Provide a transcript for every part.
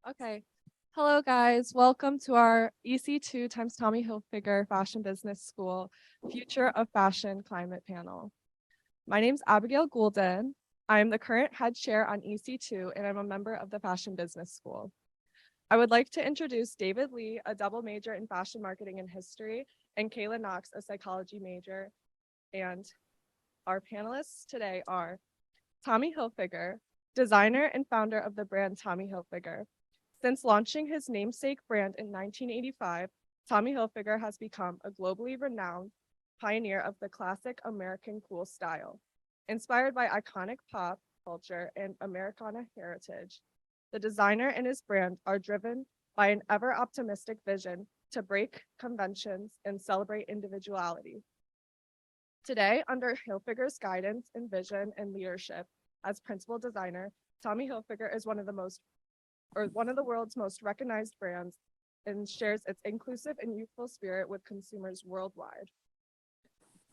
Okay. Hello, guys. Welcome to our EC2 times Tommy Hilfiger Fashion Business School Future of Fashion Climate Panel. My name's Abigail Goulden. I'm the current head chair on EC2, and I'm a member of the Fashion Business School. I would like to introduce David Lee, a double major in fashion marketing and history, and Kayla Knox, a psychology major. And our panelists today are Tommy Hilfiger, designer and founder of the brand Tommy Hilfiger. Since launching his namesake brand in 1985, Tommy Hilfiger has become a globally renowned pioneer of the classic American cool style. Inspired by iconic pop culture and Americana heritage, the designer and his brand are driven by an ever-optimistic vision to break conventions and celebrate individuality. Today, under Hilfiger's guidance and vision and leadership as principal designer, Tommy Hilfiger is one of the world's most recognized brands and shares its inclusive and youthful spirit with consumers worldwide.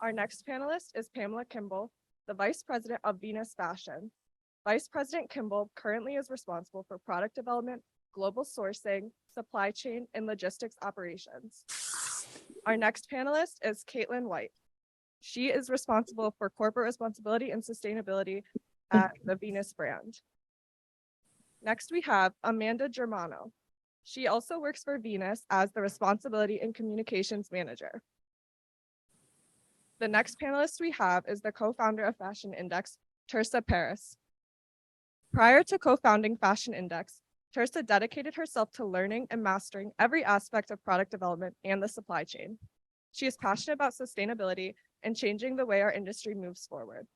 Our next panelist is Pamela Kimball, the Vice President of Venus Fashion. Vice President Kimball currently is responsible for product development, global sourcing, supply chain, and logistics operations. Our next panelist is Caitlin White. She is responsible for corporate responsibility and sustainability at the Venus brand. Next, we have Amanda Germano. She also works for Venus as the Responsibility and Communications Manager. The next panelist we have is the co-founder of Fashion Index, Tirsa Parrish. Prior to co-founding Fashion Index, Tirsa dedicated herself to learning and mastering every aspect of product development and the supply chain. She is passionate about sustainability and changing the way our industry moves forward.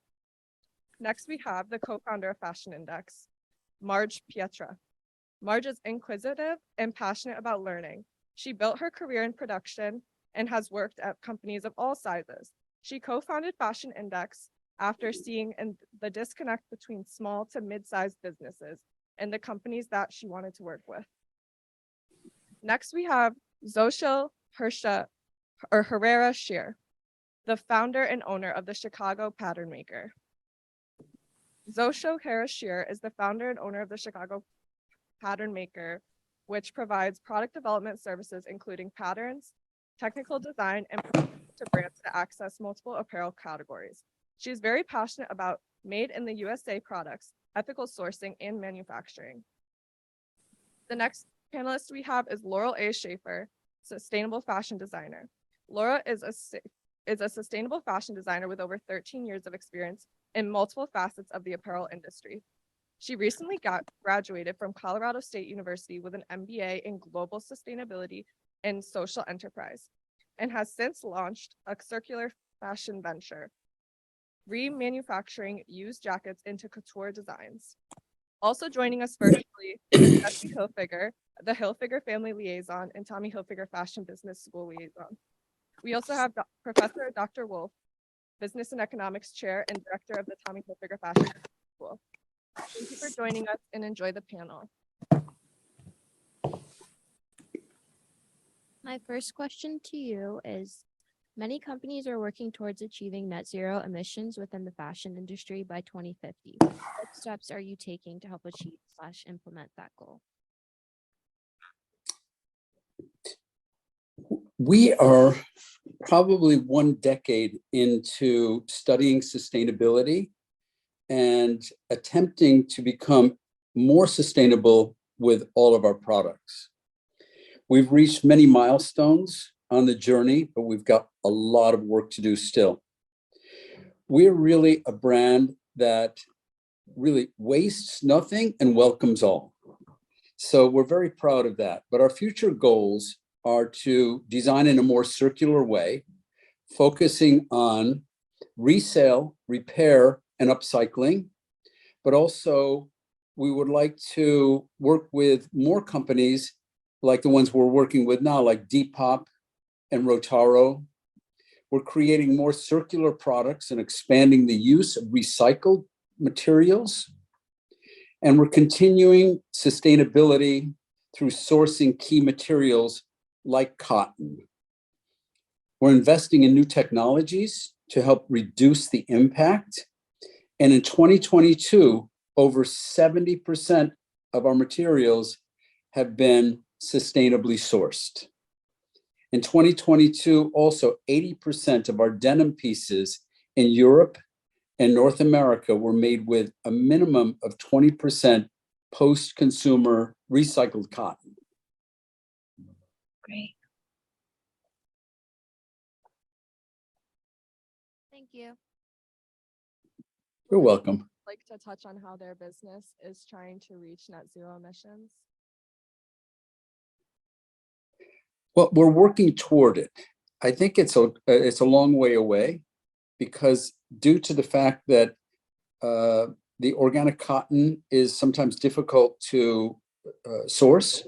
Next, we have the co-founder of Fashion Index, Marge Pietrera. Marge is inquisitive and passionate about learning. She built her career in production and has worked at companies of all sizes. She co-founded Fashion Index after seeing the disconnect between small to mid-sized businesses and the companies that she wanted to work with. Next, we have Xochil Herrera Scheer, the founder and owner of the Chicago Pattern Maker. Xochil Herrera Scheer is the founder and owner of the Chicago Pattern Maker, which provides product development services, including patterns, technical design, and to brands to access multiple apparel categories. She is very passionate about made in the USA products, ethical sourcing, and manufacturing. The next panelist we have is Laurel Schaeffer, sustainable fashion designer. Laura is a sustainable fashion designer with over 13 years of experience in multiple facets of the apparel industry. She recently graduated from Colorado State University with an MBA in global sustainability and social enterprise, and has since launched a circular fashion venture, remanufacturing used jackets into couture designs. Also joining us virtually is Tommy Hilfiger, the Hilfiger Family Liaison and Tommy Hilfiger Fashion Business School Liaison. We also have Professor Dr. Wolf, Business and Economics Chair and Director of the Tommy Hilfiger Fashion School. Thank you for joining us and enjoy the panel. My first question to you is, many companies are working towards achieving net zero emissions within the fashion industry by 2050. What steps are you taking to help achieve/implement that goal? We are probably 1 decade into studying sustainability and attempting to become more sustainable with all of our products. We've reached many milestones on the journey, but we've got a lot of work to do still. We're really a brand that really wastes nothing and welcomes all. So we're very proud of that. But our future goals are to design in a more circular way, focusing on resale, repair, and upcycling. But also, we would like to work with more companies like the ones we're working with now, like Depop and Rotaro. We're creating more circular products and expanding the use of recycled materials. And we're continuing sustainability through sourcing key materials like cotton. We're investing in new technologies to help reduce the impact. And in 2022, over 70% of our materials have been sustainably sourced. In 2022, also 80% of our denim pieces in Europe and North America were made with a minimum of 20% post-consumer recycled cotton. Great. Thank you. You're welcome. Like to touch on how their business is trying to reach net zero emissions? Well, we're working toward it. I think it's a long way away, because due to the fact that the organic cotton is sometimes difficult to source,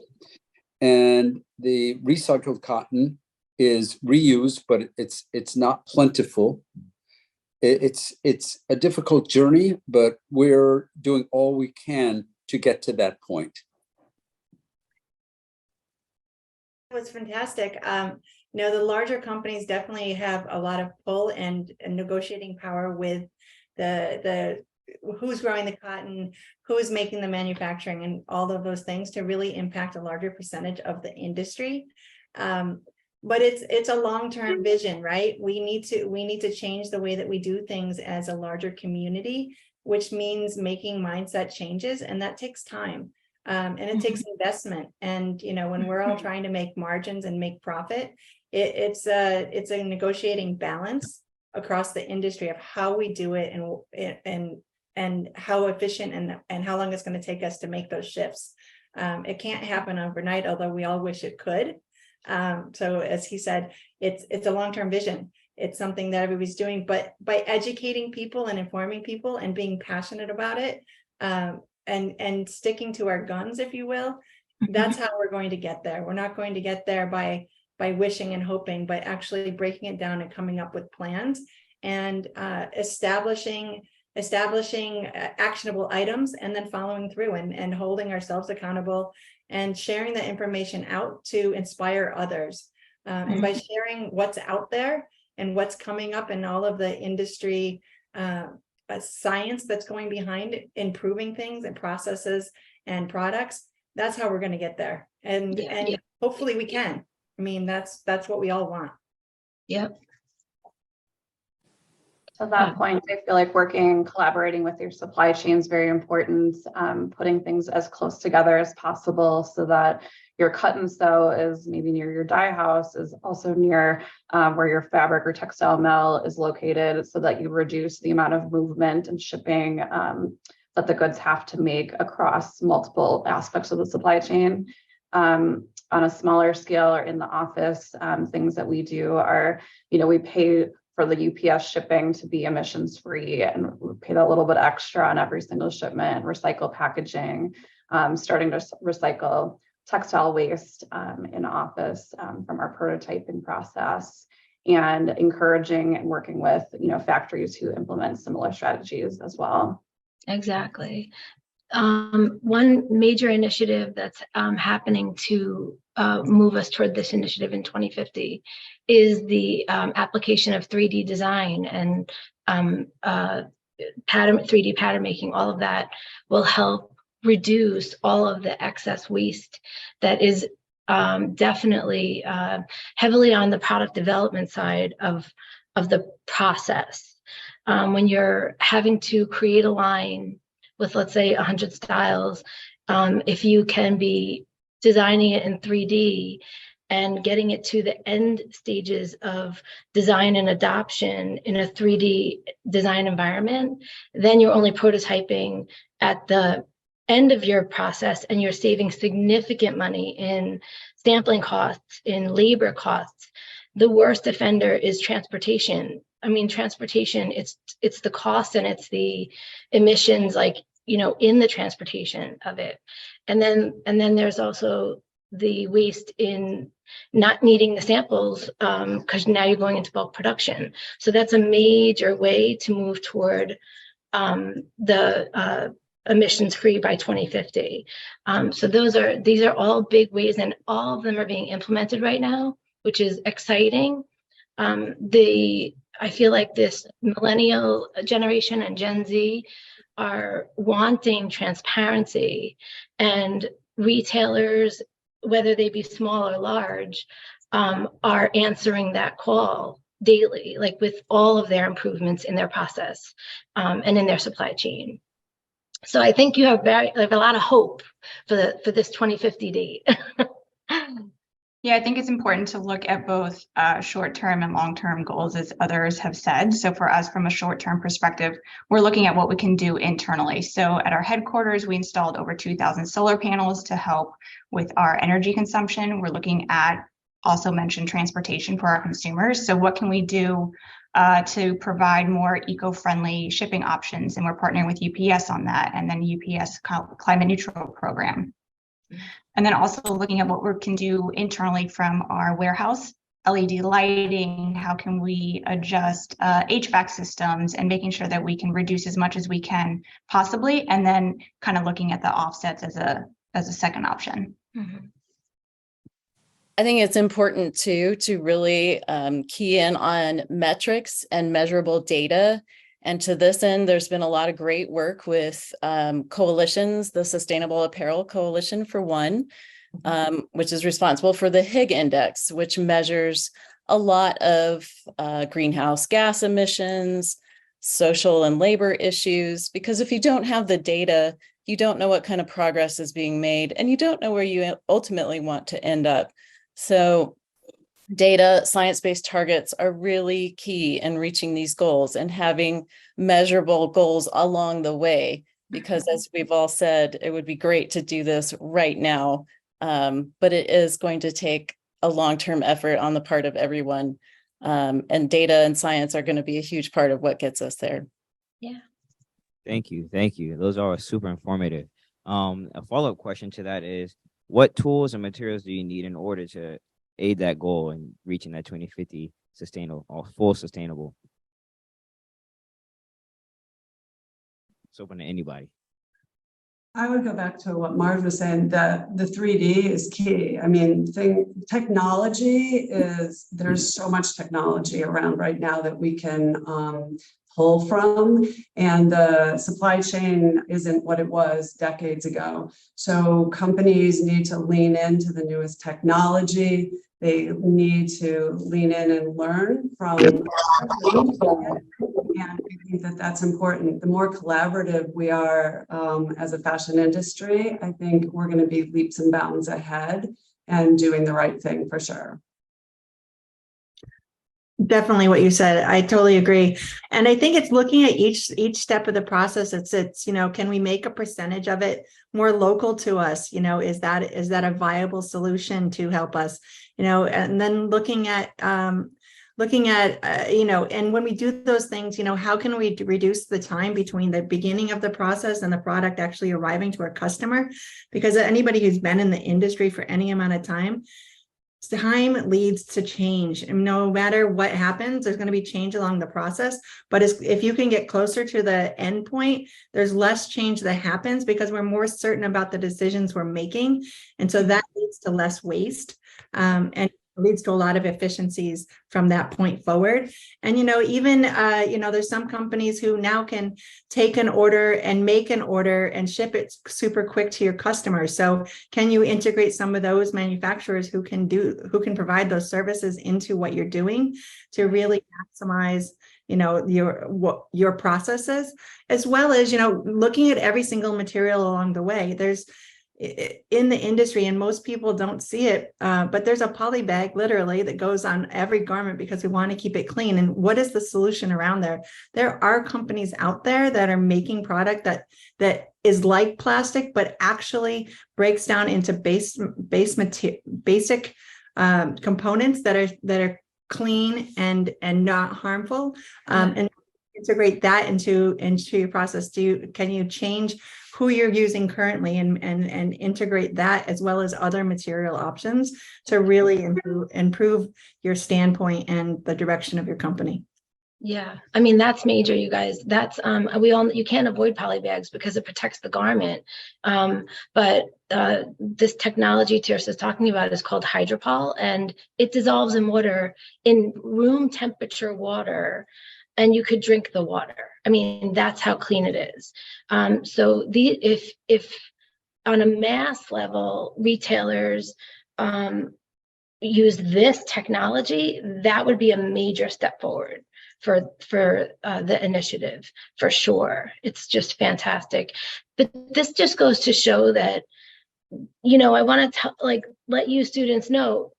and the recycled cotton is reused, but it's not plentiful. It's a difficult journey, but we're doing all we can to get to that point. It was fantastic. The larger companies definitely have a lot of pull and negotiating power with the who's growing the cotton, who's making the manufacturing, and all of those things to really impact a larger percentage of the industry. But it's a long-term vision, right? We need to change the way that we do things as a larger community, which means making mindset changes, and that takes time. And it takes investment. And when we're all trying to make margins and make profit, it's a negotiating balance across the industry of how we do it and how efficient and how long it's going to take us to make those shifts. It can't happen overnight, although we all wish it could. So as he said, it's a long-term vision. It's something that everybody's doing, but by educating people and informing people and being passionate about it, and sticking to our guns, if you will, that's how we're going to get there. We're not going to get there by wishing and hoping, but actually breaking it down and coming up with plans and establishing actionable items, and then following through and holding ourselves accountable and sharing that information out to inspire others. And by sharing what's out there and what's coming up in all of the industry science that's going behind improving things and processes and products, that's how we're going to get there. And hopefully we can. I mean, that's what we all want. Yep. To that point, I feel like collaborating with your supply chain is very important. Putting things as close together as possible so that your cut and sew is maybe near your dye house, is also near where your fabric or textile mill is located, so that you reduce the amount of movement and shipping that the goods have to make across multiple aspects of the supply chain. On a smaller scale or in the office, things that we do are, we pay for the UPS shipping to be emissions free, and we pay that little bit extra on every single shipment. Recycle packaging, starting to recycle textile waste in office from our prototyping process, and encouraging and working with factories who implement similar strategies as well. Exactly. One major initiative that's happening to move us toward this initiative in 2050 is the application of 3D design and 3D pattern making. All of that will help reduce all of the excess waste that is definitely heavily on the product development side of the process. When you're having to create a line with, let's say, 100 styles, if you can be designing it in 3D and getting it to the end stages of design and adoption in a 3D design environment, then you're only prototyping at the end of your process, and you're saving significant money in sampling costs, in labor costs. The worst offender is transportation. I mean, transportation, it's the cost and it's the emissions, like, in the transportation of it. And then there's also the waste in not needing the samples, because now you're going into bulk production. So that's a major way to move toward the emissions free by 2050. So these are all big ways, and all of them are being implemented right now, which is exciting. I feel like this millennial generation and Gen Z are wanting transparency, and retailers, whether they be small or large, are answering that call daily, like with all of their improvements in their process and in their supply chain. So I think you have a lot of hope for this 2050 date. Yeah, I think it's important to look at both short-term and long-term goals, as others have said. So for us, from a short-term perspective, we're looking at what we can do internally. So at our headquarters, we installed over 2,000 solar panels to help with our energy consumption. We're looking at, also mentioned, transportation for our consumers. So what can we do to provide more eco-friendly shipping options? And we're partnering with UPS on that, and then UPS climate neutral program. And then also looking at what we can do internally from our warehouse, LED lighting, how can we adjust HVAC systems, and making sure that we can reduce as much as we can possibly, and then kind of looking at the offsets as a second option. Mm-hmm. I think it's important too to really key in on metrics and measurable data. And to this end, there's been a lot of great work with coalitions, the Sustainable Apparel Coalition for one, which is responsible for the Higg Index, which measures a lot of greenhouse gas emissions, social and labor issues, because if you don't have the data, you don't know what kind of progress is being made, and you don't know where you ultimately want to end up. So data, science-based targets are really key in reaching these goals and having measurable goals along the way, because as we've all said, it would be great to do this right now, but it is going to take a long-term effort on the part of everyone, and data and science are going to be a huge part of what gets us there. Yeah. Thank you. Those are super informative. A follow-up question to that is, what tools and materials do you need in order to aid that goal in reaching that 2050 sustainable or full sustainable? It's open to anybody. I would go back to what Marge was saying, that the 3D is key. I mean, technology is, there's so much technology around right now that we can pull from, and the supply chain isn't what it was decades ago. So companies need to lean into the newest technology. They need to lean in and learn from, and I think that that's important. The more collaborative we are as a fashion industry, I think we're going to be leaps and bounds ahead and doing the right thing for sure. Definitely what you said. I totally agree. And I think it's looking at each step of the process. It's, you know, can we make a percentage of it more local to us? You know, is that a viable solution to help us? You know, and then looking at, you know, and when we do those things, you know, how can we reduce the time between the beginning of the process and the product actually arriving to our customer? Because anybody who's been in the industry for any amount of time leads to change, and no matter what happens, there's going to be change along the process. But if you can get closer to the end point, there's less change that happens because we're more certain about the decisions we're making, and so that leads to less waste, and leads to a lot of efficiencies from that point forward. And, you know, even, you know, there's some companies who now can take an order and make an order and ship it super quick to your customers. So can you integrate some of those manufacturers who can provide those services into what you're doing to really maximize, you know, your processes, as well as, you know, looking at every single material along the way. There's in the industry, and most people don't see it, but there's a poly bag literally that goes on every garment because we want to keep it clean. And what is the solution around there? There are companies out there that are making product that is like plastic, but actually breaks down into basic components that are clean and not harmful, and integrate that into your process. Can you change who you're using currently and integrate that as well as other material options to really improve your standpoint and the direction of your company? Yeah, I mean, that's major, you guys. That's you can't avoid poly bags because it protects the garment. But this technology Tirsa is talking about is called hydropol, and it dissolves in water, in room temperature water, and you could drink the water. I mean, that's how clean it is. So if on a mass level, retailers use this technology, that would be a major step forward for the initiative, for sure. It's just fantastic. But this just goes to show that, you know, I want to let you students know,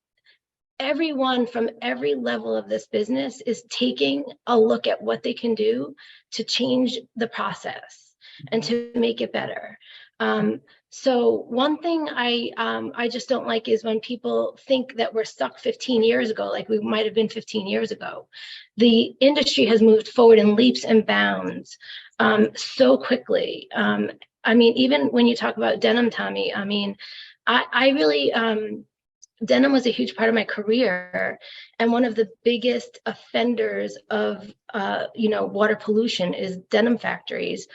everyone from every level of this business is taking a look at what they can do to change the process and to make it better. So one thing I just don't like is when people think that we're stuck 15 years ago, like we might have been 15 years ago. The industry has moved forward in leaps and bounds so quickly. I mean, even when you talk about denim, Tommy, I mean, I really, denim was a huge part of my career, and one of the biggest offenders of you know, water pollution is denim factories.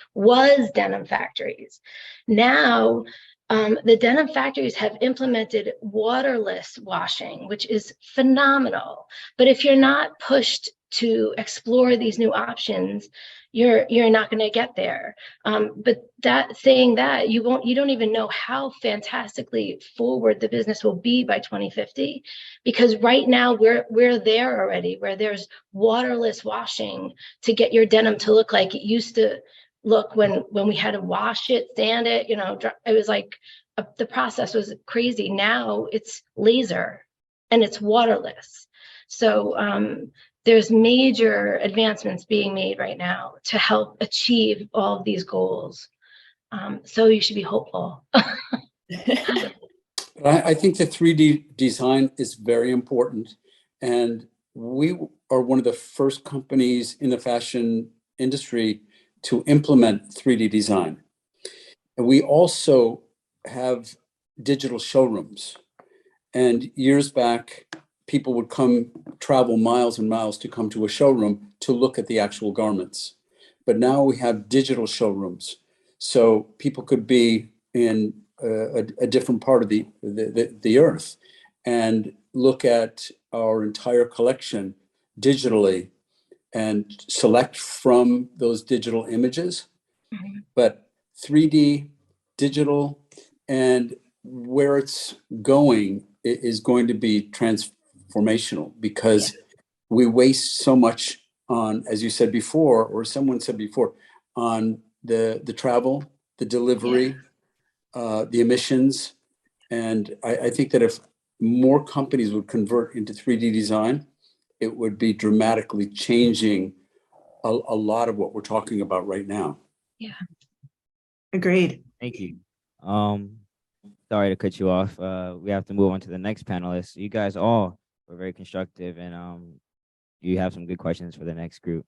Now the denim factories have implemented waterless washing, which is phenomenal. But if you're not pushed to explore these new options, you're not going to get there. But saying that, you don't even know how fantastically forward the business will be by 2050, because right now we're there already, where there's waterless washing to get your denim to look like it used to look when we had to wash it, sand it, you know. It was like the process was crazy. Now it's laser and it's waterless. So there's major advancements being made right now to help achieve all of these goals. So you should be hopeful. I think the 3D design is very important. And we are one of the first companies in the fashion industry to implement 3D design. And we also have digital showrooms. And years back, people would travel miles and miles to come to a showroom to look at the actual garments. But now we have digital showrooms. So people could be in a different part of the earth and look at our entire collection digitally and select from those digital images. Mm-hmm. But 3D, digital, and where it's going is going to be transformational, because we waste so much on, as you said before, or someone said before, on the travel, the delivery, the emissions. And I think that if more companies would convert into 3D design, it would be dramatically changing a lot of what we're talking about right now. Yeah. Agreed. Thank you. Sorry to cut you off. We have to move on to the next panelist. You guys all were very constructive, and you have some good questions for the next group.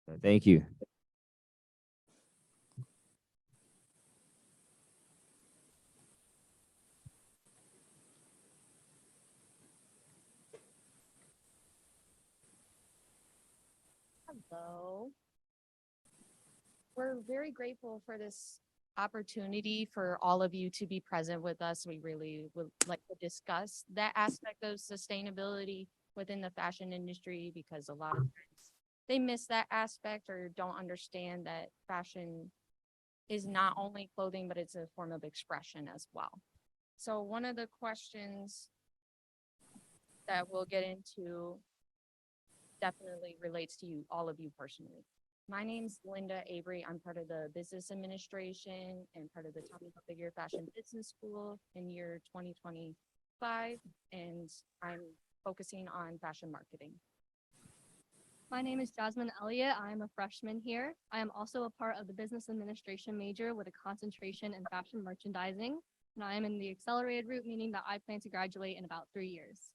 So thank you. Hello. We're very grateful for this opportunity for all of you to be present with us. We really would like to discuss that aspect of sustainability within the fashion industry, because a lot of times they miss that aspect or don't understand that fashion is not only clothing, but it's a form of expression as well. So one of the questions that we'll get into definitely relates to you, all of you personally. My name's Linda Avery. I'm part of the business administration and part of the Tommy Hilfiger Fashion Business School in year 2025, and I'm focusing on fashion marketing. My name is Jasmine Elliott. I'm a freshman here. I am also a part of the business administration major with a concentration in fashion merchandising, and I am in the accelerated route, meaning that I plan to graduate in about 3 years.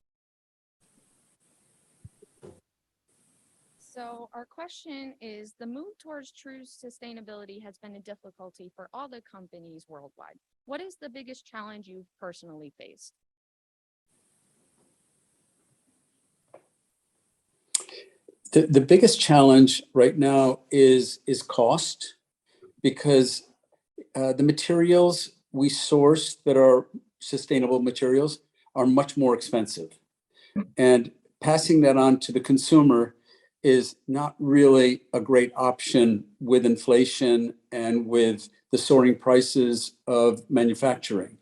So our question is, the move towards true sustainability has been a difficulty for all the companies worldwide. What is the biggest challenge you've personally faced? The biggest challenge right now is cost, because the materials we source that are sustainable materials are much more expensive. And passing that on to the consumer is not really a great option with inflation and with the soaring prices of manufacturing.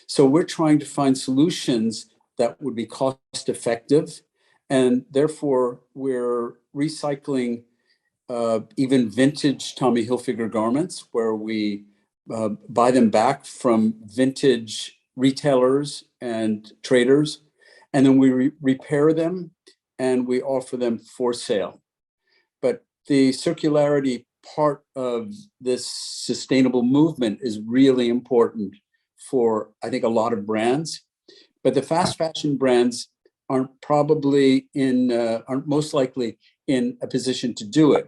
So we're trying to find solutions that would be cost effective, and therefore we're recycling even vintage Tommy Hilfiger garments, where we buy them back from vintage retailers and traders, and then we repair them and we offer them for sale. But the circularity part of this sustainable movement is really important for, I think, a lot of brands. But the fast fashion brands aren't most likely in a position to do it.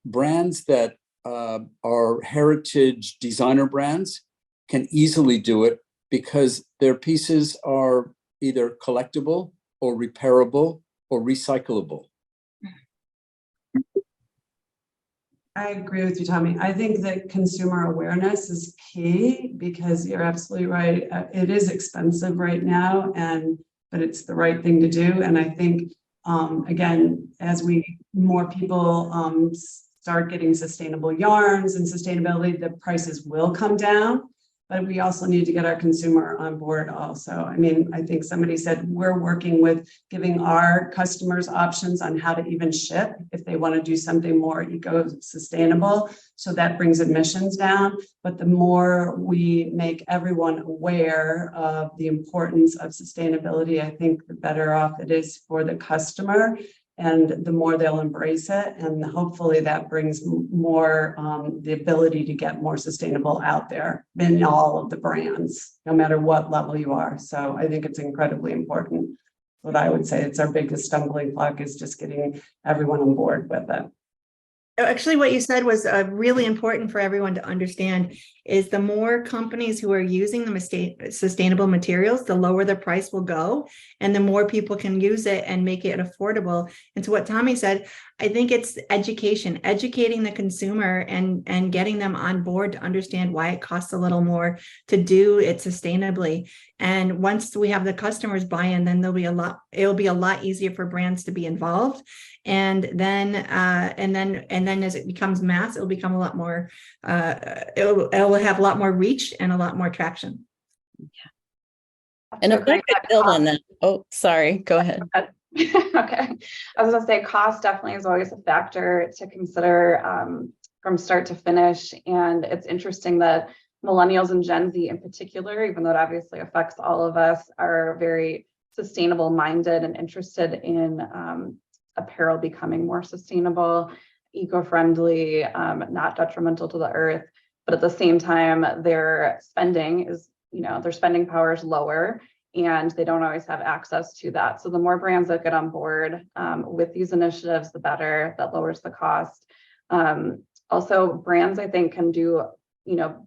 Brands that are heritage designer brands can easily do it because their pieces are either collectible or repairable or recyclable. I agree with you, Tommy. I think that consumer awareness is key because you're absolutely right. It is expensive right now, but it's the right thing to do. And I think, again, as more people start getting sustainable yarns and sustainability, the prices will come down. But we also need to get our consumer on board also. I mean, I think somebody said we're working with giving our customers options on how to even ship if they want to do something more eco-sustainable. So that brings emissions down. But the more we make everyone aware of the importance of sustainability, I think the better off it is for the customer. And the more they'll embrace it, and hopefully that brings more the ability to get more sustainable out there in all of the brands, no matter what level you are. So I think it's incredibly important. What I would say it's our biggest stumbling block is just getting everyone on board with it. Actually, what you said was really important for everyone to understand is the more companies who are using the sustainable materials, the lower the price will go and the more people can use it and make it affordable. And to what Tommy said, I think it's educating the consumer and getting them on board to understand why it costs a little more to do it sustainably. And once we have the customers buy in, then it'll be a lot easier for brands to be involved. And then as it becomes mass, it'll become a lot more, it'll have a lot more reach and a lot more traction. Yeah. And if I could build on that, oh, sorry, go ahead. Okay. I was gonna say cost definitely is always a factor to consider from start to finish. And it's interesting that millennials and Gen Z in particular, even though it obviously affects all of us, are very sustainable minded and interested in apparel becoming more sustainable, eco-friendly, not detrimental to the earth. But at the same time, their spending power is lower and they don't always have access to that. So the more brands that get on board with these initiatives, the better. That lowers the cost. Also, brands, I think, can do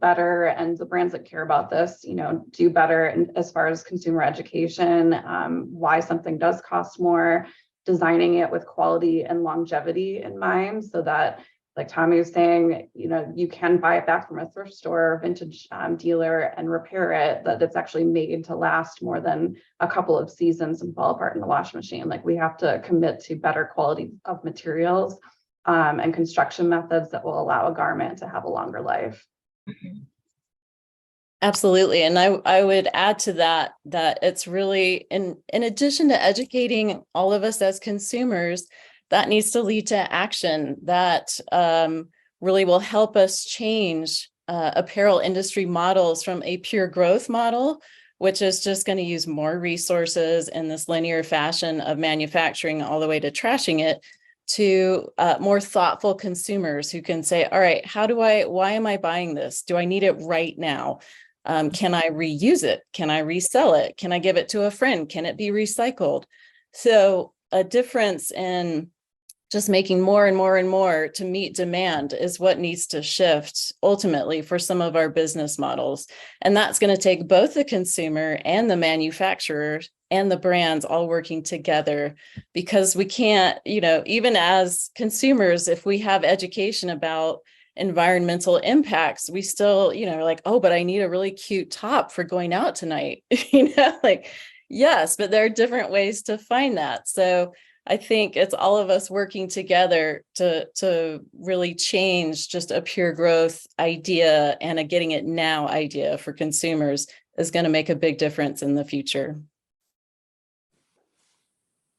better, and the brands that care about this, do better as far as consumer education, why something does cost more, designing it with quality and longevity in mind, so that, like Tommy was saying, you can buy it back from a thrift store or vintage dealer and repair it, that it's actually made to last more than a couple of seasons and fall apart in the wash machine. Like, we have to commit to better quality of materials and construction methods that will allow a garment to have a longer life. Absolutely. And I would add to that it's really, in addition to educating all of us as consumers, that needs to lead to action that really will help us change apparel industry models from a pure growth model, which is just going to use more resources in this linear fashion of manufacturing all the way to trashing it, to more thoughtful consumers who can say, all right, why am I buying this? Do I need it right now? Can I reuse it? Can I resell it? Can I give it to a friend? Can it be recycled? So a difference in just making more and more and more to meet demand is what needs to shift ultimately for some of our business models. And that's going to take both the consumer and the manufacturer and the brands all working together, because we can't, even as consumers, if we have education about environmental impacts, we still, like, oh, but I need a really cute top for going out tonight. Yes, but there are different ways to find that. So I think it's all of us working together to really change just a pure growth idea and a getting it now idea for consumers is going to make a big difference in the future.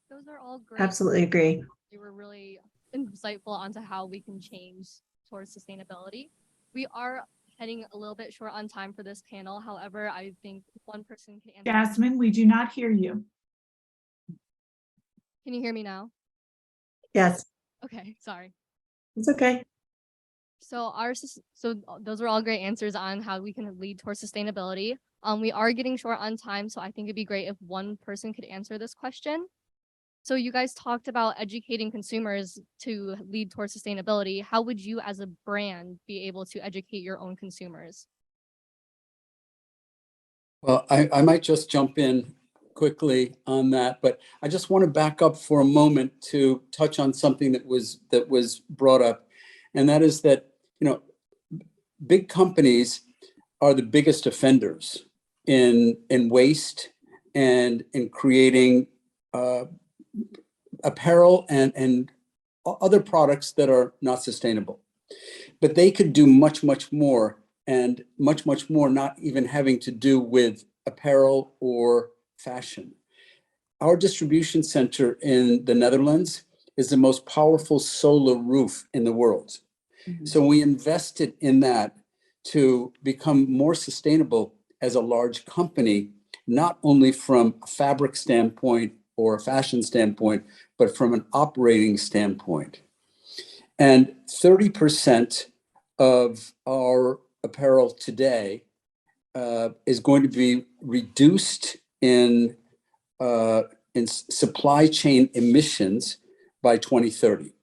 Those are all great. Absolutely agree. They were really insightful onto how we can change towards sustainability. We are heading a little bit short on time for this panel. However, I think one person can answer. Jasmine, we do not hear you. Can you hear me now? Yes, Okay, sorry. it's okay. So those are all great answers on how we can lead towards sustainability. We are getting short on time, so I think it'd be great if one person could answer this question. So you guys talked about educating consumers to lead towards sustainability. How would you as a brand be able to educate your own consumers? Well, I might just jump in quickly on that, but I just want to back up for a moment to touch on something that was brought up, and that is that, you know, big companies are the biggest offenders in waste and in creating apparel and other products that are not sustainable. But they could do much, much more, and much, much more not even having to do with apparel or fashion. Our distribution center in the Netherlands is the most powerful solar roof in the world. Mm-hmm. So we invested in that to become more sustainable as a large company, not only from a fabric standpoint or a fashion standpoint, but from an operating standpoint. And 30% of our apparel today is going to be reduced in supply chain emissions by 2030.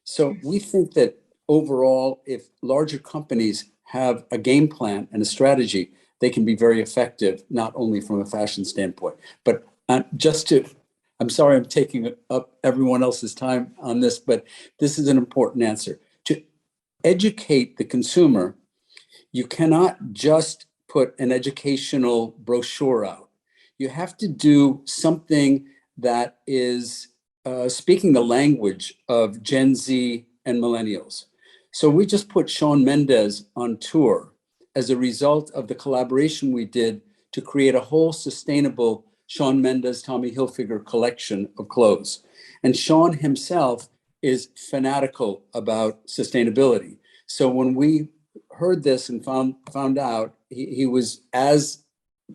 So we think that overall, if larger companies have a game plan and a strategy, they can be very effective, not only from a fashion standpoint, but I'm sorry I'm taking up everyone else's time on this, but this is an important answer. To educate the consumer, you cannot just put an educational brochure out. You have to do something that is speaking the language of Gen Z and millennials. So we just put Shawn Mendes on tour as a result of the collaboration we did to create a whole sustainable Shawn Mendes, Tommy Hilfiger collection of clothes. And Shawn himself is fanatical about sustainability. So when we heard this and found out he was as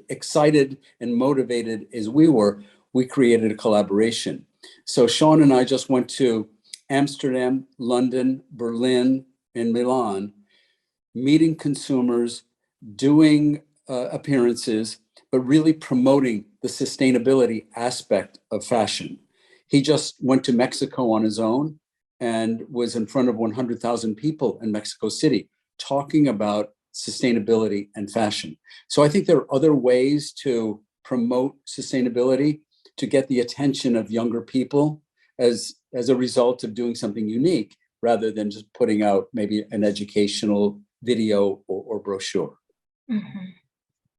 excited and motivated as we were, we created a collaboration. So Shawn and I just went to Amsterdam, London, Berlin, and Milan, meeting consumers, doing appearances, but really promoting the sustainability aspect of fashion. He just went to Mexico on his own and was in front of 100,000 people in Mexico City talking about sustainability and fashion. So I think there are other ways to promote sustainability to get the attention of younger people as a result of doing something unique, rather than just putting out maybe an educational video or brochure. Mm-hmm.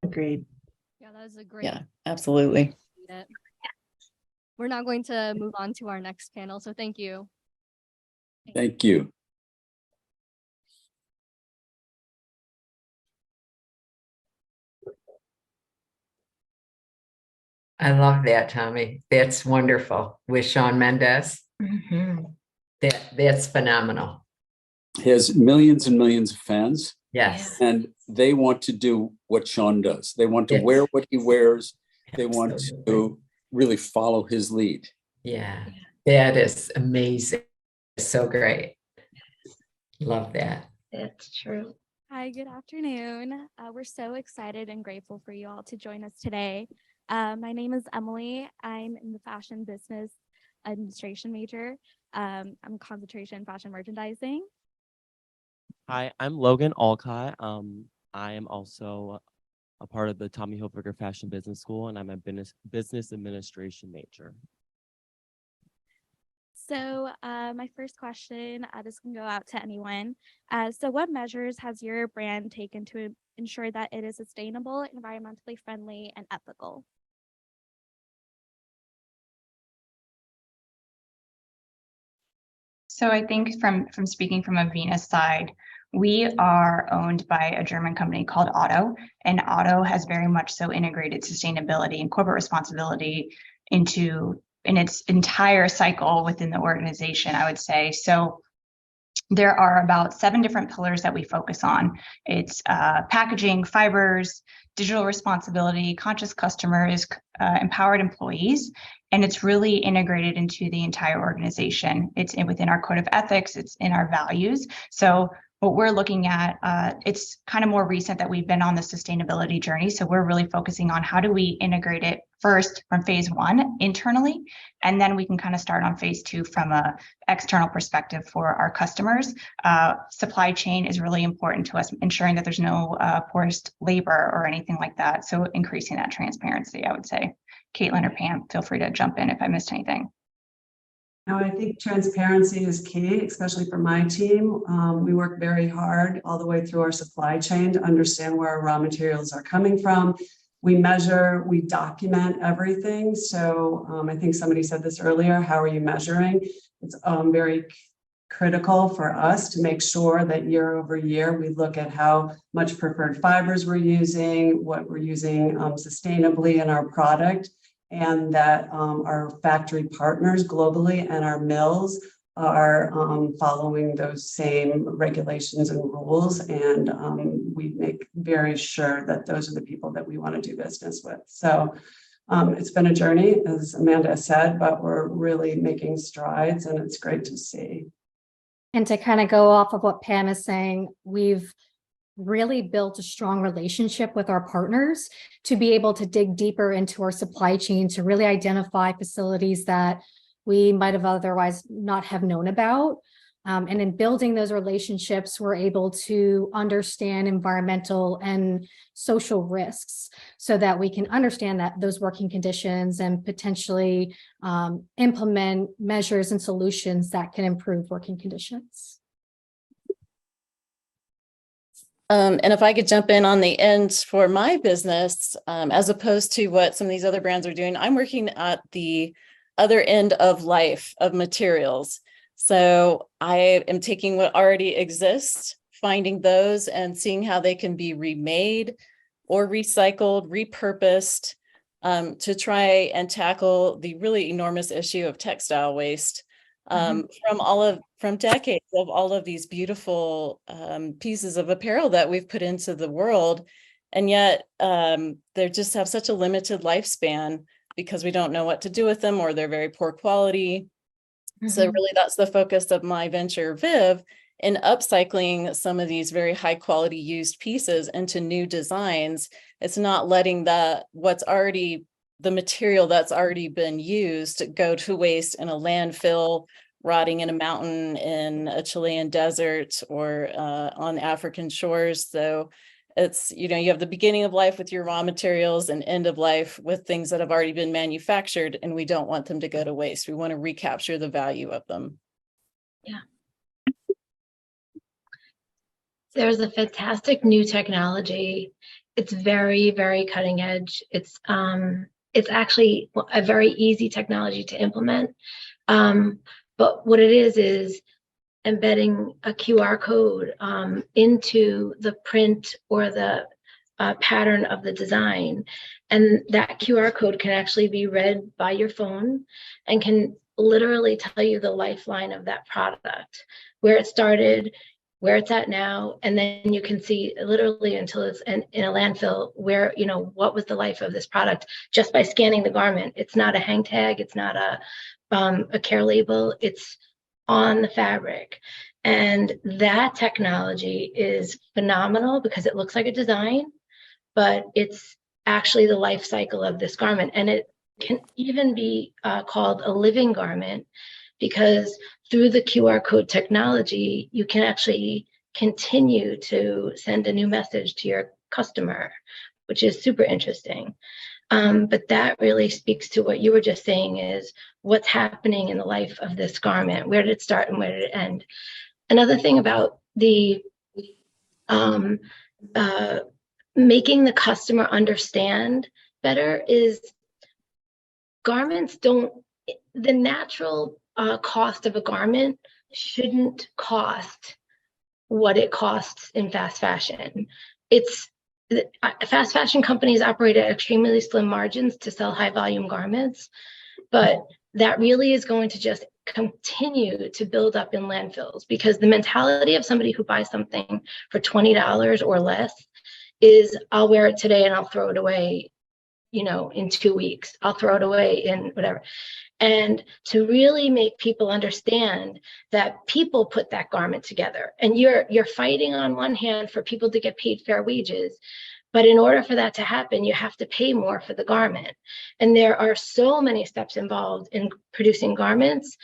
Agreed. Yeah, that is a great. Yeah, absolutely. We're now going to move on to our next panel. So thank you. Thank you. I love that, Tommy. That's wonderful. With Shawn Mendes. Mm-hmm. That's phenomenal. He has millions and millions of fans. Yes. And they want to do what Shawn does. They want to wear what he wears. They want to really follow his lead. Yeah, that is amazing. So great. Love that. That's true. Hi, good afternoon. We're so excited and grateful for you all to join us today. My name is Emily. I'm in the fashion business administration major. I'm concentration in fashion merchandising. Hi, I'm Logan Alcott. I am also a part of the Tommy Hilfiger Fashion Business School, and I'm a business administration major. So my first question, this can go out to anyone. So what measures has your brand taken to ensure that it is sustainable, environmentally friendly, and ethical? So I think from speaking from a Venus side, we are owned by a German company called Otto, and Otto has very much so integrated sustainability and corporate responsibility in its entire cycle within the organization, I would say. So there are about 7 different pillars that we focus on. It's packaging, fibers, digital responsibility, conscious customers, empowered employees, and it's really integrated into the entire organization. It's within our code of ethics, it's in our values. So what we're looking at, it's kind of more recent that we've been on the sustainability journey. So we're really focusing on how do we integrate it first from phase 1 internally, and then we can kind of start on phase 2 from a external perspective for our customers. Supply chain is really important to us, ensuring that there's no forced labor or anything like that. So increasing that transparency, I would say. Caitlin or Pam, feel free to jump in if I missed anything. No, I think transparency is key, especially for my team. We work very hard all the way through our supply chain to understand where our raw materials are coming from. We measure, we document everything. So I think somebody said this earlier, how are you measuring? It's very critical for us to make sure that year over year, we look at how much preferred fibers we're using, what we're using sustainably in our product, and that our factory partners globally and our mills are following those same regulations and rules. And we make very sure that those are the people that we want to do business with. So it's been a journey, as Amanda said, but we're really making strides and it's great to see. And to kind of go off of what Pam is saying, we've really built a strong relationship with our partners to be able to dig deeper into our supply chain to really identify facilities that we might have otherwise not have known about. And in building those relationships, we're able to understand environmental and social risks so that we can understand that those working conditions and potentially implement measures and solutions that can improve working conditions. And if I could jump in on the end for my business, as opposed to what some of these other brands are doing, I'm working at the other end of life of materials. So I am taking what already exists, finding those and seeing how they can be remade or recycled, repurposed, to try and tackle the really enormous issue of textile waste. From decades of all of these beautiful pieces of apparel that we've put into the world, and yet they just have such a limited lifespan because we don't know what to do with them, or they're very poor quality. So really that's the focus of my venture Viv, in upcycling some of these very high quality used pieces into new designs. It's not letting the material that's already been used go to waste in a landfill, rotting in a mountain in a Chilean desert or on African shores. So it's, you have the beginning of life with your raw materials and end of life with things that have already been manufactured, and we don't want them to go to waste. We want to recapture the value of them. Yeah. There's a fantastic new technology. It's very, very cutting edge. It's actually a very easy technology to implement. But what it is embedding a QR code into the print or the pattern of the design. And that QR code can actually be read by your phone and can literally tell you the lifeline of that product, where it started, where it's at now, and then you can see literally until it's in a landfill where, what was the life of this product just by scanning the garment. It's not a hang tag, it's not a care label, it's on the fabric. And that technology is phenomenal because it looks like a design, but it's actually the life cycle of this garment. And it can even be called a living garment, because through the QR code technology, you can actually continue to send a new message to your customer, which is super interesting. But that really speaks to what you were just saying, is what's happening in the life of this garment. Where did it start and where did it end? Another thing about the making the customer understand better is garments the natural cost of a garment shouldn't cost what it costs in fast fashion. Fast fashion companies operate at extremely slim margins to sell high volume garments, but that really is going to just continue to build up in landfills, because the mentality of somebody who buys something for $20 or less is, I'll wear it today and I'll throw it away, in 2 weeks. I'll throw it away in whatever. And to really make people understand that people put that garment together, and you're fighting on one hand for people to get paid fair wages, but in order for that to happen, you have to pay more for the garment. And there are so many steps involved in producing garments.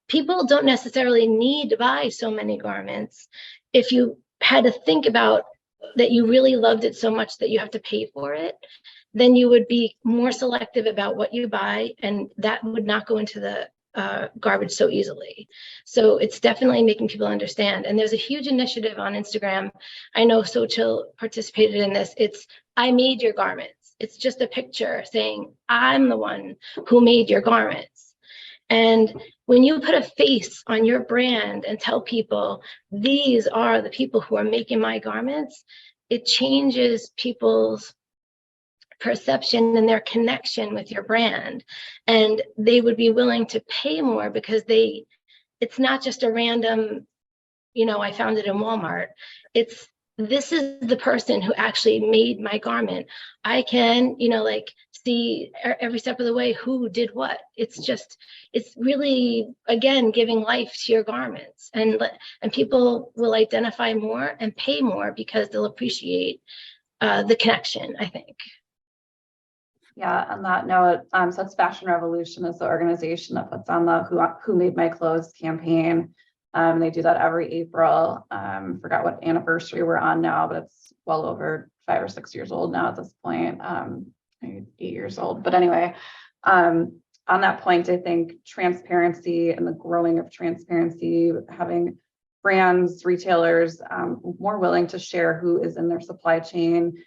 People don't necessarily need to buy so many garments. If you had to think about that you really loved it so much that you have to pay for it, then you would be more selective about what you buy, and that would not go into the garbage so easily. So it's definitely making people understand. And there's a huge initiative on Instagram. I know Xochil participated in this. It's I made your garments. It's just a picture saying, I'm the one who made your garments. And when you put a face on your brand and tell people, these are the people who are making my garments, it changes people's perception and their connection with your brand. And they would be willing to pay more because it's not just a random, I found it in Walmart. This is the person who actually made my garment. I can, see every step of the way who did what. It's really, again, giving life to your garments, and people will identify more and pay more because they'll appreciate the connection, I think. Yeah, on that note, so it's Fashion Revolution is the organization that puts on the Who Made My Clothes campaign. They do that every April. Forgot what anniversary we're on now, but it's well over 5 or 6 years old now at this point, maybe 8 years old. But anyway, on that point, I think transparency and the growing of transparency, having brands, retailers more willing to share who is in their supply chain,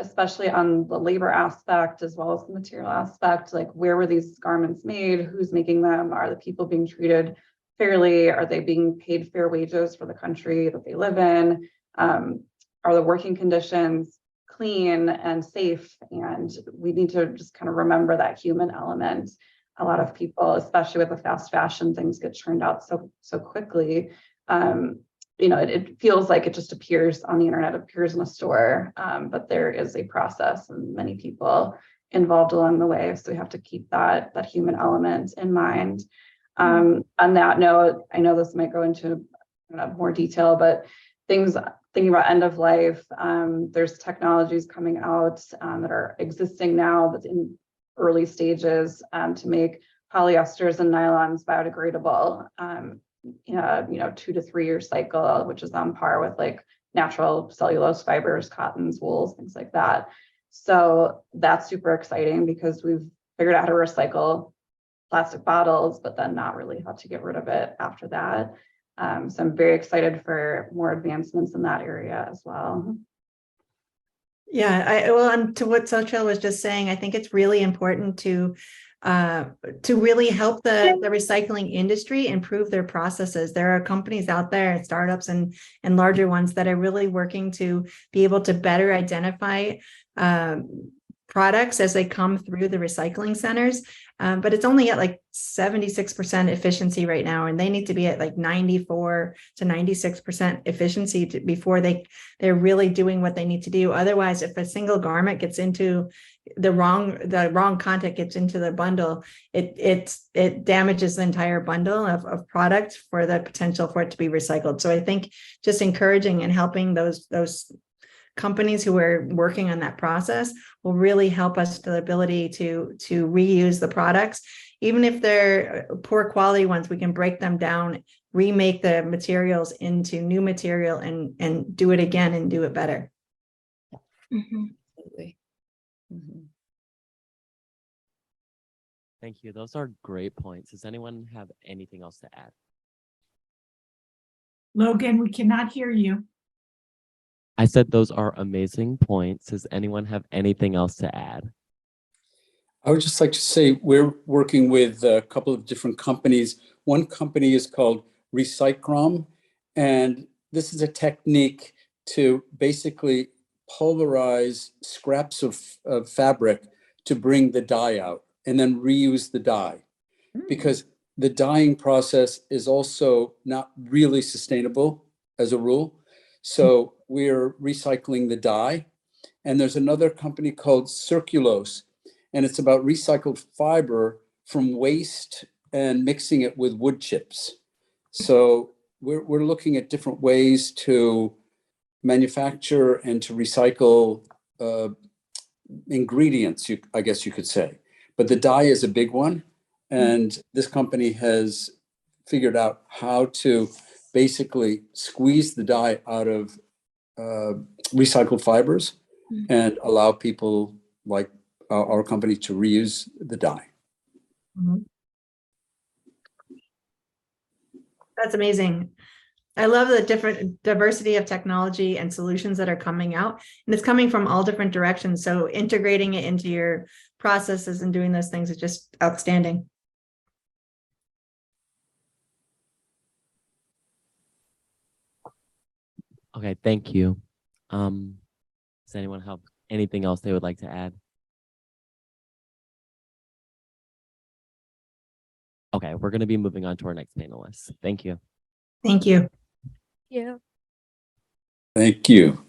especially on the labor aspect as well as the material aspect, like where were these garments made, who's making them, are the people being treated fairly, are they being paid fair wages for the country that they live in, are the working conditions clean and safe? And we need to just kind of remember that human element. A lot of people, especially with the fast fashion, things get churned out so quickly. It feels like it just appears on the internet, appears in a store, but there is a process and many people involved along the way. So we have to keep that human element in mind. On that note, I know this might go into more detail, but thinking about end of life, there's technologies coming out that are existing now, but in early stages to make polyesters and nylons biodegradable. 2 to 3 year cycle, which is on par with like natural cellulose fibers, cottons, wools, things like that. So that's super exciting because we've figured out how to recycle plastic bottles, but then not really how to get rid of it after that. So I'm very excited for more advancements in that area as well. Yeah, and to what Xochil was just saying, I think it's really important to really help the recycling industry improve their processes. There are companies out there, startups and larger ones, that are really working to be able to better identify products as they come through the recycling centers. But it's only at like 76% efficiency right now, and they need to be at like 94 to 96% efficiency before they're really doing what they need to do. Otherwise, if a single garment gets into the wrong content gets into the bundle, it damages the entire bundle of product for the potential for it to be recycled. So I think just encouraging and helping those companies who are working on that process will really help us to the ability to reuse the products. Even if they're poor quality ones, we can break them down, remake the materials into new material and do it again and do it better. Absolutely. Thank you. Those are great points. Does anyone have anything else to add? Logan, we cannot hear you. I said those are amazing points. Does anyone have anything else to add? I would just like to say we're working with a couple of different companies. one company is called Recycrom, and this is a technique to basically pulverize scraps of fabric to bring the dye out and then reuse the dye. Because the dyeing process is also not really sustainable as a rule. So we're recycling the dye. And there's another company called Circulose, and it's about recycled fiber from waste and mixing it with wood chips. So we're looking at different ways to manufacture and to recycle ingredients, I guess you could say. But the dye is a big one. And this company has figured out how to basically squeeze the dye out of recycled fibers and allow people like our company to reuse the dye. That's amazing. I love the different diversity of technology and solutions that are coming out, and it's coming from all different directions. So integrating it into your processes and doing those things is just outstanding. Okay, thank you. Does anyone have anything else they would like to add? Okay, we're going to be moving on to our next panelist. Thank you. Thank you. Yeah. Thank you.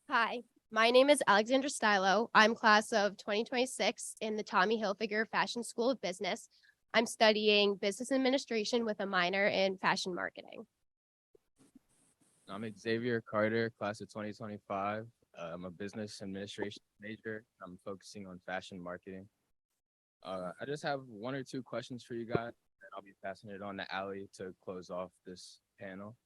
Hi, my name is Alexandra Stylo. I'm class of 2026 in the Tommy Hilfiger Fashion School of Business. I'm studying business administration with a minor in fashion marketing. I'm Xavier Carter, class of 2025. I'm a business administration major. I'm focusing on fashion marketing. I just have one or two questions for you guys, and I'll be passing it on to Allie to close off this panel.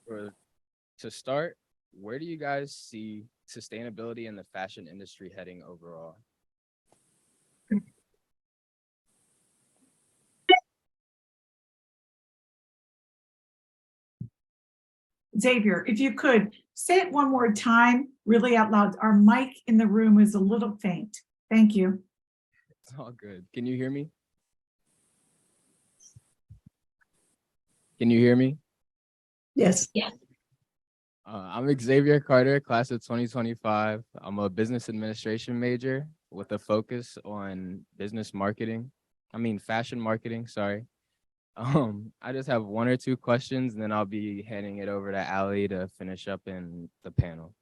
To start, where do you guys see sustainability in the fashion industry heading overall? Xavier, if you could say it one more time, really out loud. Our mic in the room is a little faint. Thank you. It's all good. Can you hear me? Can you hear me? Yes. Yes. I'm Xavier Carter, class of 2025. I'm a business administration major with a focus on fashion marketing, sorry. I just have one or two questions, and then I'll be handing it over to Allie to finish up in the panel.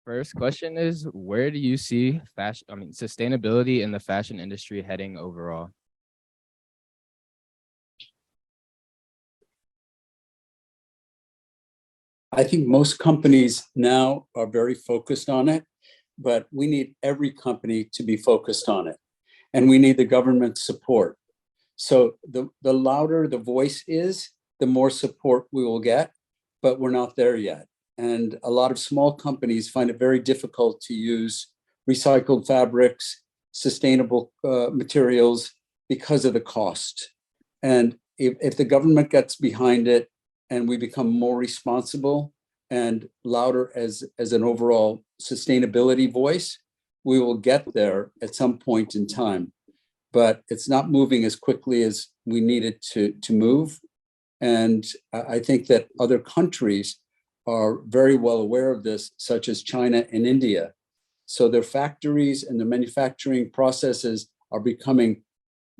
First question is, where do you see sustainability in the fashion industry heading overall? I think most companies now are very focused on it, but we need every company to be focused on it. And we need the government support. So the louder the voice is, the more support we will get, but we're not there yet. And a lot of small companies find it very difficult to use recycled fabrics, sustainable materials because of the cost. And if the government gets behind it and we become more responsible and louder as an overall sustainability voice, we will get there at some point in time. But it's not moving as quickly as we need it to move. And I think that other countries are very well aware of this, such as China and India. So their factories and their manufacturing processes are becoming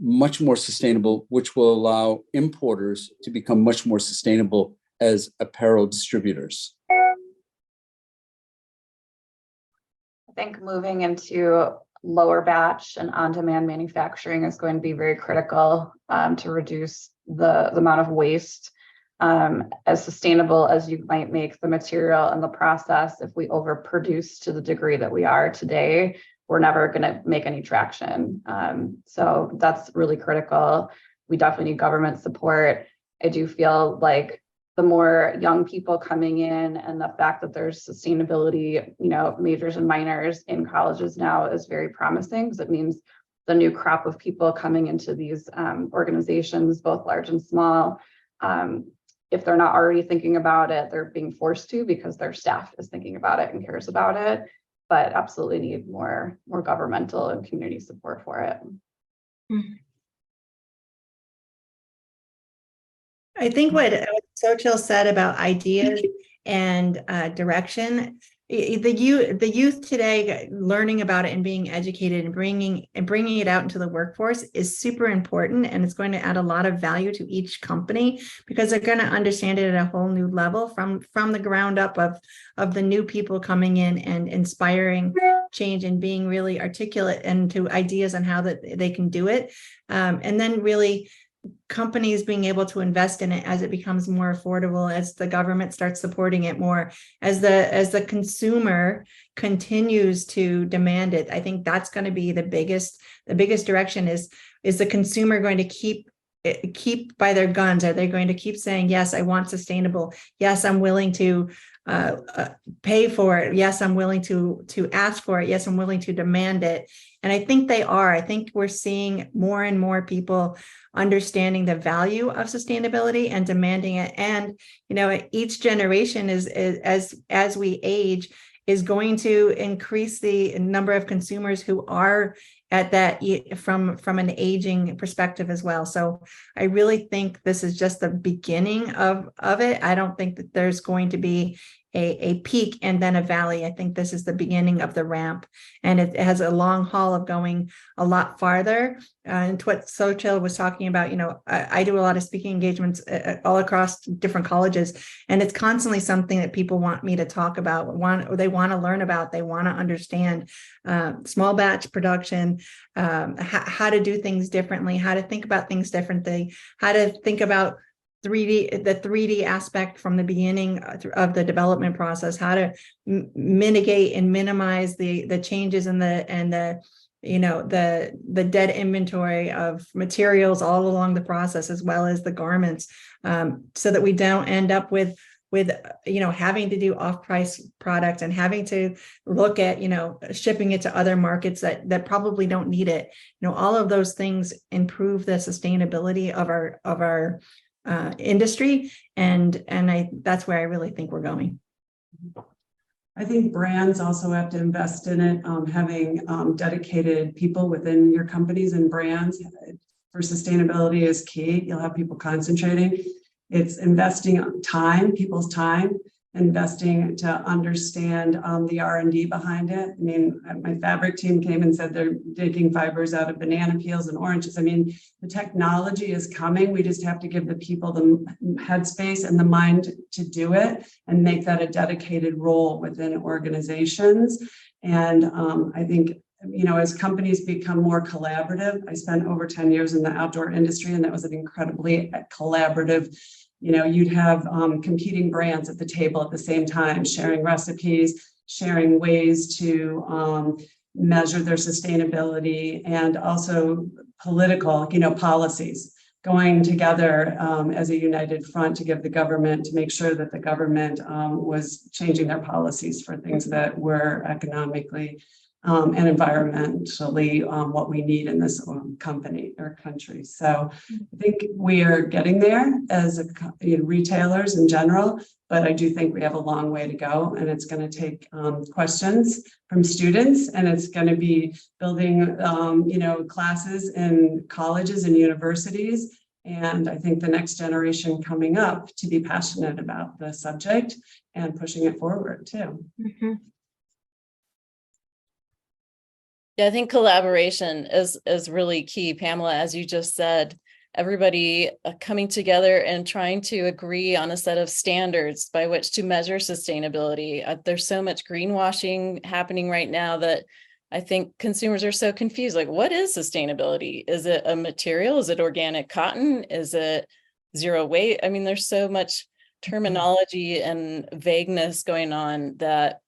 much more sustainable, which will allow importers to become much more sustainable as apparel distributors. I think moving into lower batch and on-demand manufacturing is going to be very critical to reduce the amount of waste. As sustainable as you might make the material and the process, if we overproduce to the degree that we are today, we're never going to make any traction. So that's really critical. We definitely need government support. I do feel like the more young people coming in, and the fact that there's sustainability, majors and minors in colleges now is very promising, because it means the new crop of people coming into these organizations, both large and small, if they're not already thinking about it, they're being forced to because their staff is thinking about it and cares about it. But absolutely need more governmental and community support for it. I think what Xochil said about ideas and direction, the youth today learning about it and being educated and bringing it out into the workforce is super important, and it's going to add a lot of value to each company, because they're going to understand it at a whole new level from the ground up of the new people coming in and inspiring change and being really articulate into ideas on how that they can do it, and then really companies being able to invest in it as it becomes more affordable, as the government starts supporting it more, as the consumer continues to demand it. I think that's going to be the biggest direction. Is the consumer going to keep by their guns? Are they going to keep saying, yes, I want sustainable, yes, I'm willing to pay for it, yes, I'm willing to ask for it, yes, I'm willing to demand it? And I think they are. I think we're seeing more and more people understanding the value of sustainability and demanding it. And each generation is as we age is going to increase the number of consumers who are at that from an aging perspective as well. So I really think this is just the beginning of it. I don't think that there's going to be a peak and then a valley. I think this is the beginning of the ramp, and it has a long haul of going a lot farther. And what Xochil was talking about, I do a lot of speaking engagements all across different colleges, and it's constantly something that people want me to talk about, they want to learn about, they want to understand small batch production, how to do things differently, how to think about things differently, how to think about the 3D aspect from the beginning of the development process, how to mitigate and minimize the changes in the dead inventory of materials all along the process, as well as the garments, so that we don't end up with having to do off-price products and having to look at shipping it to other markets that probably don't need it. All of those things improve the sustainability of our industry, and that's where I really think we're going. I think brands also have to invest in it. Having dedicated people within your companies and brands for sustainability is key. You'll have people concentrating. It's investing time, people's time, investing to understand the R&D behind it. I mean, my fabric team came and said they're digging fibers out of banana peels and oranges. I mean, the technology is coming. We just have to give the people the headspace and the mind to do it and make that a dedicated role within organizations. And I think, as companies become more collaborative, I spent over 10 years in the outdoor industry, and that was an incredibly collaborative. You'd have competing brands at the table at the same time, sharing recipes, sharing ways to measure their sustainability, and also political, policies, going together as a united front to give the government, to make sure that the government was changing their policies for things that were economically and environmentally what we need in this company or country. So I think we are getting there as retailers in general, but I do think we have a long way to go, and it's going to take questions from students, and it's going to be building classes in colleges and universities. And I think the next generation coming up to be passionate about the subject and pushing it forward too. Mm-hmm. Yeah, I think collaboration is really key, Pamela, as you just said. Everybody coming together and trying to agree on a set of standards by which to measure sustainability. There's so much greenwashing happening right now that I think consumers are so confused. Like, what is sustainability? Is it a material? Is it organic cotton? Is it zero weight? I mean, there's so much terminology and vagueness going on that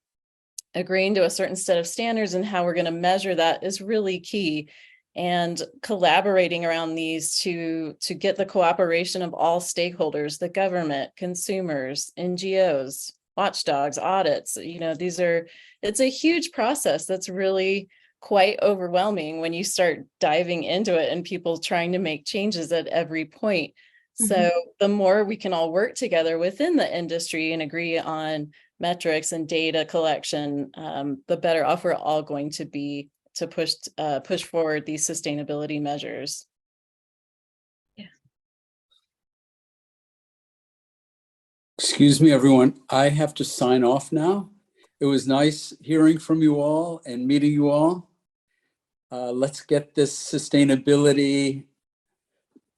agreeing to a certain set of standards and how we're going to measure that is really key. and collaborating around these to get the cooperation of all stakeholders, the government, consumers, NGOs, watchdogs, audits. It's a huge process that's really quite overwhelming when you start diving into it and people trying to make changes at every point. So the more we can all work together within the industry and agree on metrics and data collection, the better off we're all going to be to push forward these sustainability measures. Excuse me, everyone. I have to sign off now. It was nice hearing from you all and meeting you all. Let's get this sustainability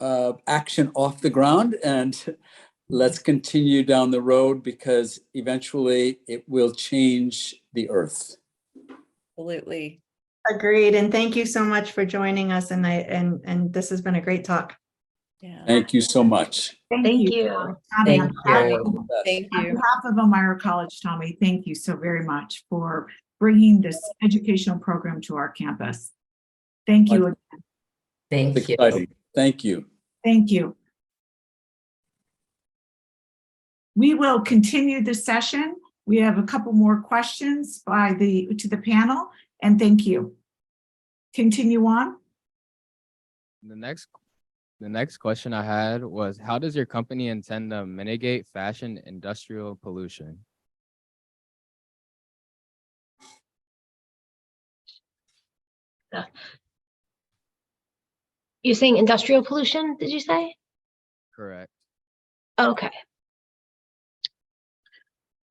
action off the ground, and let's continue down the road, because eventually it will change the earth. Absolutely. Agreed. And thank you so much for joining us. And this has been a great talk. Yeah. Thank you so much. Thank you. Tommy, Thank Thank on you. behalf of Elmira College, Tommy, thank you so very much for bringing this educational program to our campus. Thank you again. Thank you. Exciting. Thank you. Thank you. We will continue the session. We have a couple more questions to the panel, and thank you. Continue on. The next question I had was, how does your company intend to mitigate fashion industrial pollution? You're saying industrial pollution, did you say? Correct. Okay.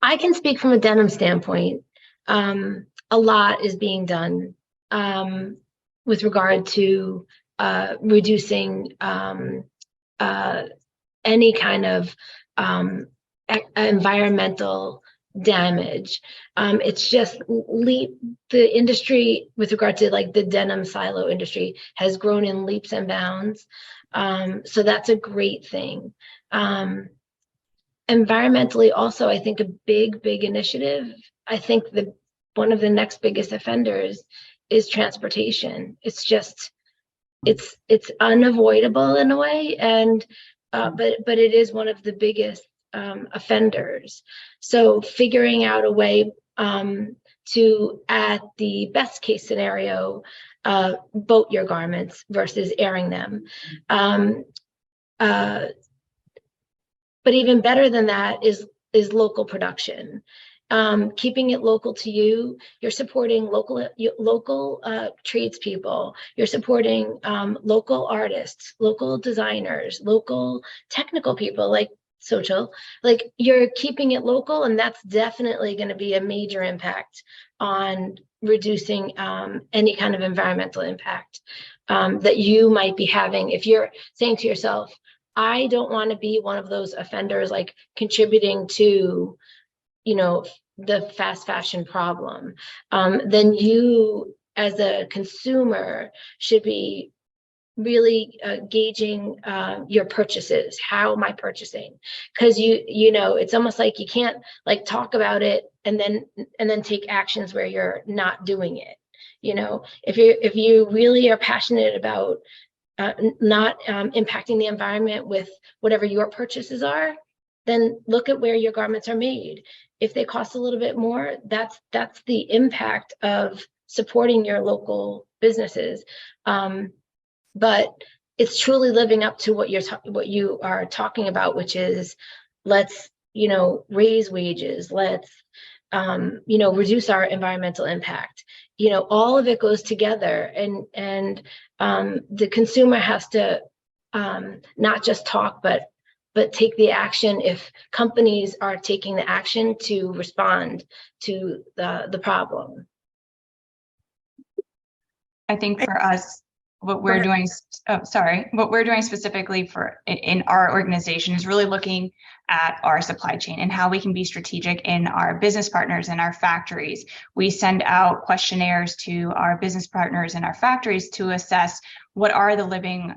I can speak from a denim standpoint. A lot is being done with regard to reducing any kind of environmental damage. It's just the industry with regard to like the denim silo industry has grown in leaps and bounds. So that's a great thing. Environmentally also, I think a big initiative, I think one of the next biggest offenders is transportation. It's just, it's unavoidable in a way, and but it is one of the biggest offenders. So figuring out a way to, at the best case scenario, boat your garments versus airing them. But even better than that is local production. Keeping it local to you, you're supporting local tradespeople, you're supporting local artists, local designers, local technical people like Xochil. Like, you're keeping it local, and that's definitely going to be a major impact on reducing any kind of environmental impact that you might be having. If you're saying to yourself, I don't want to be one of those offenders, like contributing to, the fast fashion problem, then you as a consumer should be really gauging your purchases. How am I purchasing? Because it's almost like you can't like talk about it and then take actions where you're not doing it. If you really are passionate about not impacting the environment with whatever your purchases are, then look at where your garments are made. If they cost a little bit more, that's the impact of supporting your local businesses. But it's truly living up to what you are talking about, which is let's raise wages, let's reduce our environmental impact. All of it goes together, and the consumer has to not just talk, but take the action if companies are taking the action to respond to the problem. I think for us, what we're doing specifically in our organization is really looking at our supply chain and how we can be strategic in our business partners and our factories. We send out questionnaires to our business partners and our factories to assess what are the living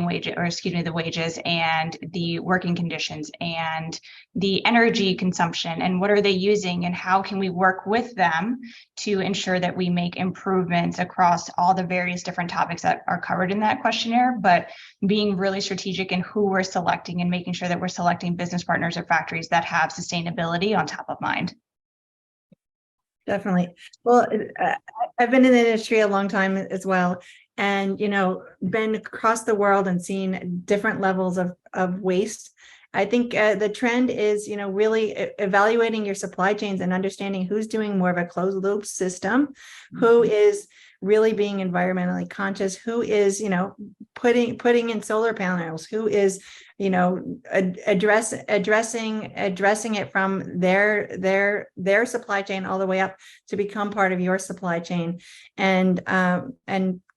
wages, or excuse me, the wages and the working conditions and the energy consumption, and what are they using, and how can we work with them to ensure that we make improvements across all the various different topics that are covered in that questionnaire, but being really strategic in who we're selecting and making sure that we're selecting business partners or factories that have sustainability on top of mind. Definitely. Well, I've been in the industry a long time as well, and been across the world and seen different levels of waste. I think the trend is, really evaluating your supply chains and understanding who's doing more of a closed loop system, who is really being environmentally conscious, who is, putting in solar panels, who is, addressing it from their supply chain all the way up to become part of your supply chain, and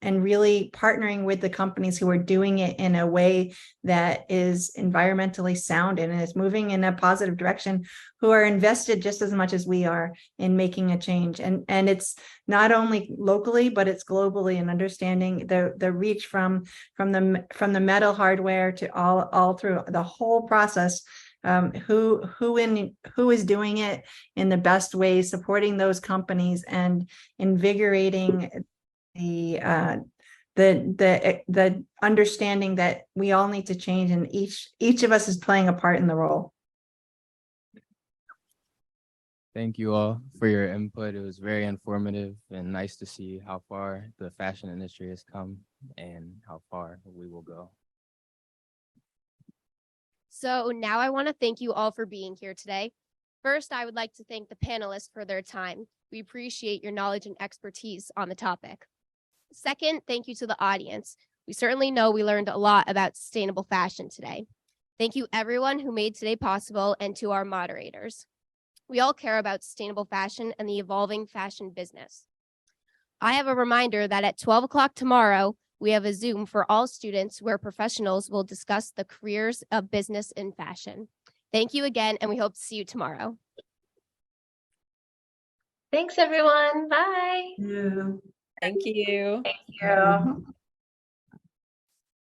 really partnering with the companies who are doing it in a way that is environmentally sound and is moving in a positive direction, who are invested just as much as we are in making a change. And it's not only locally, but it's globally, and understanding the reach from the metal hardware to all through the whole process. Who is doing it in the best way, supporting those companies and invigorating the understanding that we all need to change, and each of us is playing a part in the role. Thank you all for your input. It was very informative and nice to see how far the fashion industry has come and how far we will go. So now I want to thank you all for being here today. First, I would like to thank the panelists for their time. We appreciate your knowledge and expertise on the topic. Second, thank you to the audience. We certainly know we learned a lot about sustainable fashion today. Thank you everyone who made today possible, and to our moderators. We all care about sustainable fashion and the evolving fashion business. I have a reminder that at 12 o'clock tomorrow, we have a Zoom for all students where professionals will discuss the careers of business in fashion. Thank you again, and we hope to see you tomorrow. Thanks, everyone. Bye. Yeah. Thank you. Thank you.